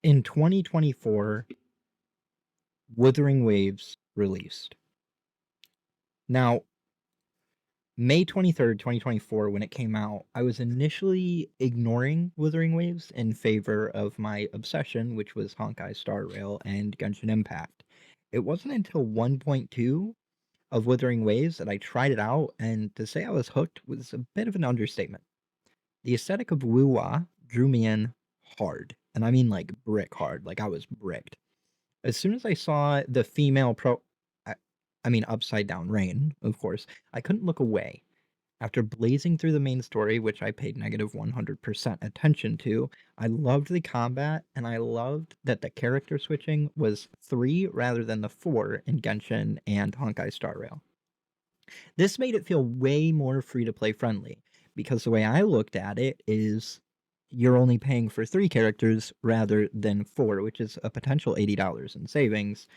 In 2024, Wuthering Waves released. Now, May 23rd, 2024, when it came out, I was initially ignoring Wuthering Waves in favor of my obsession, which was Honkai Star Rail and Genshin Impact. It wasn't until 1.2 of Wuthering Waves that I tried it out, and to say I was hooked was a bit of an understatement. The aesthetic of Wuwa drew me in hard, and I mean like brick hard, like I was bricked. As soon as I saw the female I, I mean upside down rain, of course, I couldn't look away. After blazing through the main story, which I paid negative 100% attention to, I loved the combat, and I loved that the character switching was 3 rather than the 4 in Genshin and Honkai Star Rail. This made it feel way more free-to-play friendly, because the way I looked at it is you're only paying for 3 characters rather than 4, which is a potential $80 in savings,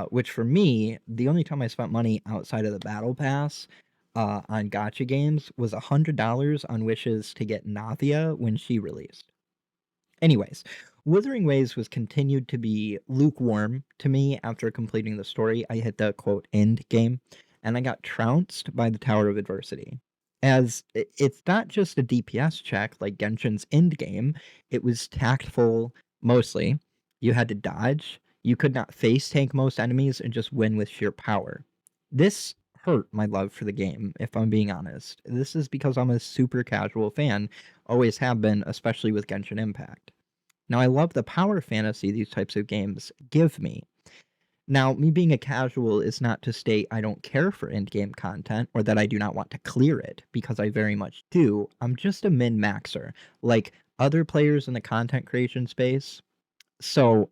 which for me, the only time I spent money outside of the Battle Pass on Gacha games was $100 on wishes to get Navia when she released. Anyways, Wuthering Waves was continued to be lukewarm to me after completing the story. I hit the quote end game, and I got trounced by the Tower of Adversity. As it's not just a DPS check like Genshin's Endgame, it was tactful mostly. You had to dodge, you could not face tank most enemies and just win with sheer power. This hurt my love for the game, if I'm being honest. This is because I'm a super casual fan, always have been, especially with Genshin Impact. Now, I love the power fantasy these types of games give me. Now, me being a casual is not to state I don't care for endgame content or that I do not want to clear it, because I very much do. I'm just a min-maxer, like other players in the content creation space. So,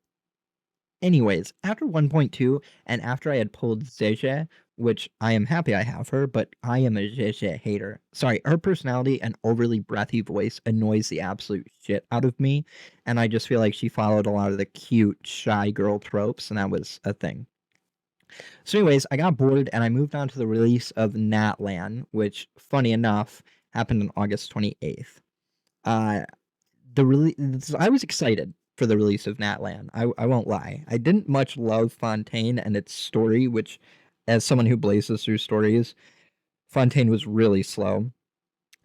anyways, after 1.2 and after I had pulled Zeze, which I am happy I have her, but I am a Zeze hater. Sorry, her personality and overly breathy voice annoys the absolute shit out of me, and I just feel like she followed a lot of the cute, shy girl tropes, and that was a thing. So anyways, I got bored and I moved on to the release of Natlan, which, funny enough, happened on August 28th. I was excited for the release of Natlan. I won't lie. I didn't much love Fontaine and its story, which, as someone who blazes through stories, Fontaine was really slow.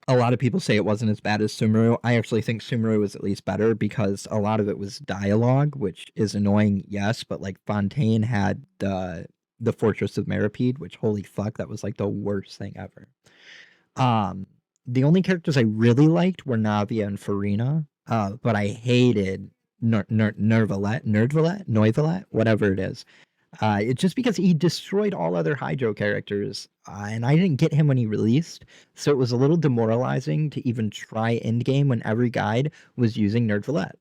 A lot of people say it wasn't as bad as Sumeru. I actually think Sumeru was at least better because a lot of it was dialogue, which is annoying, yes, but like Fontaine had the Fortress of Meripede, which holy fuck, that was like the worst thing ever. The only characters I really liked were Navia and Farina, but I hated Noivellette, whatever it is. It's just because he destroyed all other Hydro characters, and I didn't get him when he released, so it was a little demoralizing to even try Endgame when every guide was using Nerdvillette.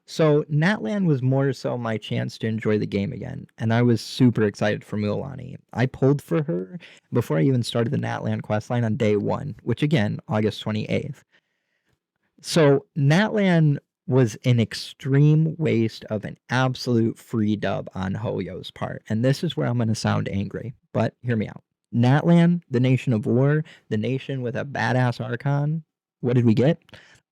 So Natlan was more so my chance to enjoy the game again, and I was super excited for Mualani. I pulled for her before I even started the Natlan questline on day 1, which again, August 28th. So Natlan was an extreme waste of an absolute free dub on Hoyo's part, and this is where I'm going to sound angry, but hear me out. Natlan, the nation of war, the nation with a badass Archon, what did we get?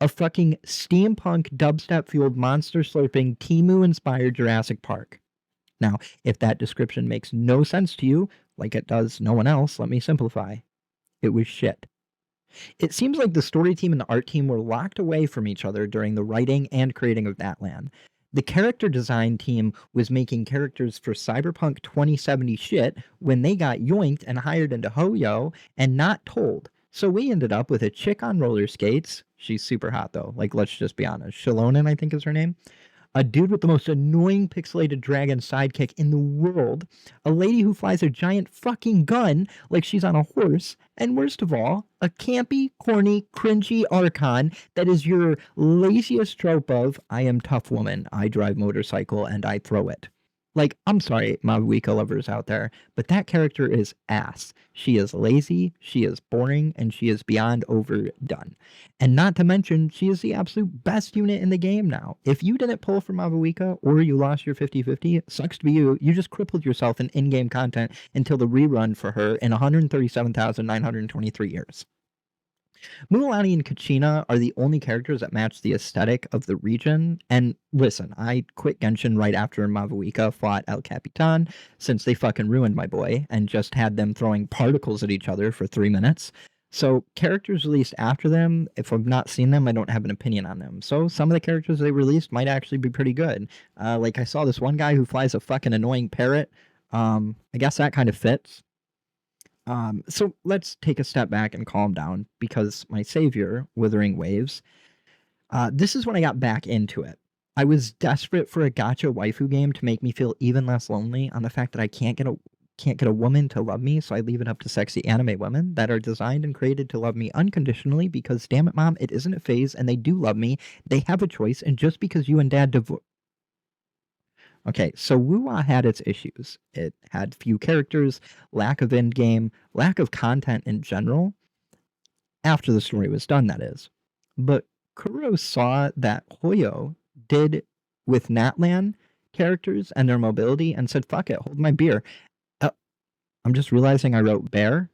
A fucking steampunk dubstep-fueled monster-slurping Temu-inspired Jurassic Park. Now, if that description makes no sense to you, like it does no one else, let me simplify. It was shit. It seems like the story team and the art team were locked away from each other during the writing and creating of Natlan. The character design team was making characters for Cyberpunk 2070 shit when they got yoinked and hired into Hoyo and not told. So we ended up with a chick on roller skates. She's super hot though. Like, let's just be honest. Shalonen, I think is her name. A dude with the most annoying pixelated dragon sidekick in the world, a lady who flies a giant fucking gun like she's on a horse, and worst of all, a campy, corny, cringy Archon that is your laziest trope of, I am tough woman, I drive motorcycle, and I throw it. Like, I'm sorry, Mabuika lovers out there, but that character is ass. She is lazy, she is boring, and she is beyond overdone. And not to mention, she is the absolute best unit in the game now. If you didn't pull for Mabuika, or you lost your 50-50, sucks to be you, you just crippled yourself in in-game content until the rerun for her in 137,923 years. Mulan and Kachina are the only characters that match the aesthetic of the region. And listen, I quit Genshin right after Mavuika fought El Capitan, since they fucking ruined my boy and just had them throwing particles at each other for 3 minutes. So characters released after them, if I've not seen them, I don't have an opinion on them. So some of the characters they released might actually be pretty good. Like I saw this one guy who flies a fucking annoying parrot. I guess that kind of fits. So let's take a step back and calm down, because my savior, Wuthering Waves, this is when I got back into it. I was desperate for a gacha waifu game to make me feel even less lonely on the fact that I can't get a woman to love me, so I leave it up to sexy anime women that are designed and created to love me unconditionally, because damn it, mom, it isn't a phase and they do love me. They have a choice, and just because you and dad Okay, so Wuwa had its issues. It had few characters, lack of endgame, lack of content in general. After the story was done, that is. But Kuro saw that Hoyo did with Natlan characters and their mobility and said, fuck it, hold my beer. I'm just realizing I wrote bear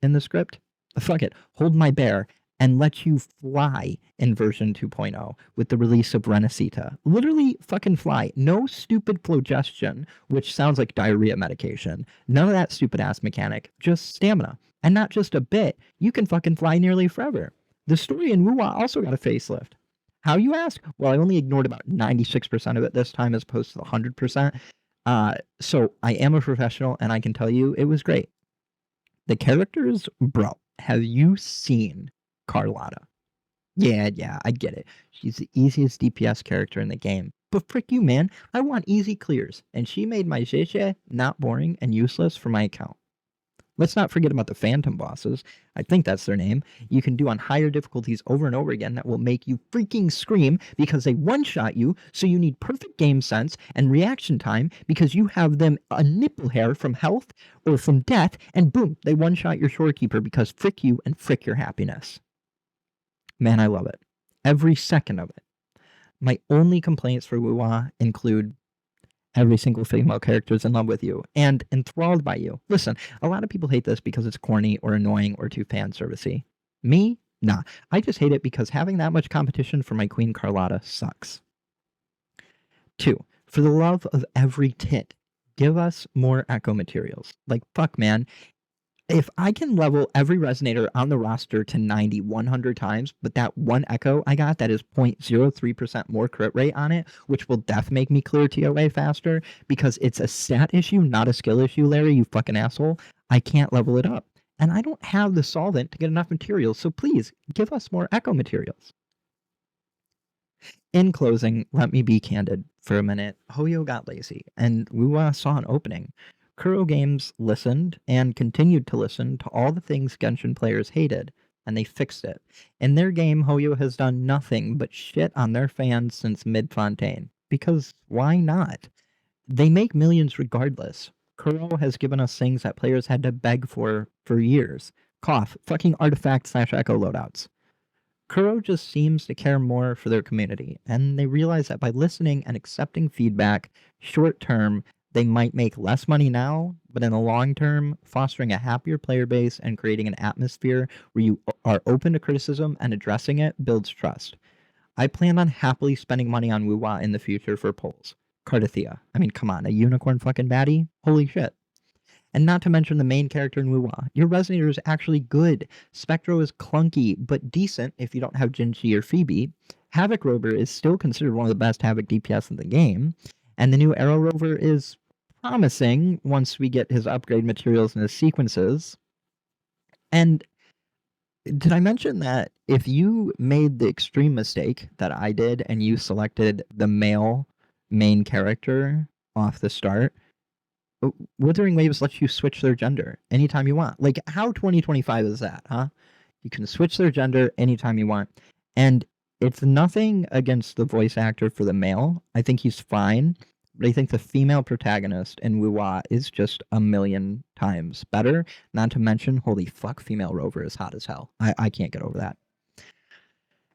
in the script. Fuck it, hold my bear and let you fly in version 2.0 with the release of Renacita. Literally fucking fly. No stupid phlogestion, which sounds like diarrhea medication. None of that stupid ass mechanic. Just stamina. And not just a bit. You can fucking fly nearly forever. The story in Wuwa also got a facelift. How, you ask? Well, I only ignored about 96% of it this time as opposed to the 100%. So I am a professional and I can tell you it was great. The characters, bro, have you seen Carlotta? Yeah, I get it. She's the easiest DPS character in the game. But frick you, man. I want easy clears, and she made my Zhe not boring and useless for my account. Let's not forget about the Phantom bosses. I think that's their name. You can do on higher difficulties over and over again that will make you freaking scream because they one-shot you, so you need perfect game sense and reaction time because you have them a nipple hair from health or from death, and boom, they one-shot your shorekeeper because frick you and frick your happiness. Man, I love it. Every second of it. My only complaints for Wuwa include every single female character is in love with you and enthralled by you. Listen, a lot of people hate this because it's corny or annoying or too fan servicey. Me? Nah. I just hate it because having that much competition for my Queen Carlotta sucks. 2. For the love of every tit, give us more echo materials. Like, fuck, man. If I can level every resonator on the roster to 90 100 times, but that one echo I got that is 0.03% more crit rate on it, which will def make me clear TOA faster because it's a stat issue, not a skill issue, Larry, you fucking asshole, I can't level it up. And I don't have the solvent to get enough materials, so please give us more echo materials. In closing, let me be candid for a minute. Hoyo got lazy, and Wuwa saw an opening. Kuro Games listened and continued to listen to all the things Genshin players hated, and they fixed it. In their game, Hoyo has done nothing but shit on their fans since Mid-Fontaine. Because why not? They make millions regardless. Kuro has given us things that players had to beg for years. Cough, fucking artifact/echo loadouts. Kuro just seems to care more for their community, and they realize that by listening and accepting feedback, short term, they might make less money now, but in the long term, fostering a happier player base and creating an atmosphere where you are open to criticism and addressing it builds trust. I plan on happily spending money on Wuwa in the future for polls. Cardathea. I mean, come on, a unicorn fucking baddie? Holy shit. And not to mention the main character in Wuwa. Your Resonator is actually good. Spectro is clunky, but decent if you don't have Jinchi or Phoebe. Havoc Rover is still considered one of the best Havoc DPS in the game. And the new Arrow Rover is promising once we get his upgrade materials and his sequences. And did I mention that if you made the extreme mistake that I did and you selected the male main character off the start, Wuthering Waves lets you switch their gender anytime you want. Like, how 2025 is that, huh? You can switch their gender anytime you want. And it's nothing against the voice actor for the male. I think he's fine. But I think the female protagonist in Wuwa is just a million times better. Not to mention, holy fuck, female Rover is hot as hell. I can't get over that.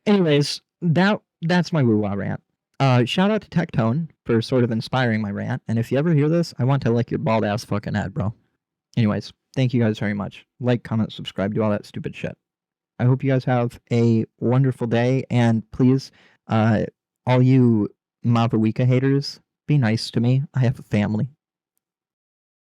Anyways, that's my Wuwa rant. Shout out to Tectone for sort of inspiring my rant. And if you ever hear this, I want to lick your bald ass fucking head, bro. Anyways, thank you guys very much. Like, comment, subscribe, do all that stupid shit. I hope you guys have a wonderful day, and please, all you Mavuika haters, be nice to me. I have a family.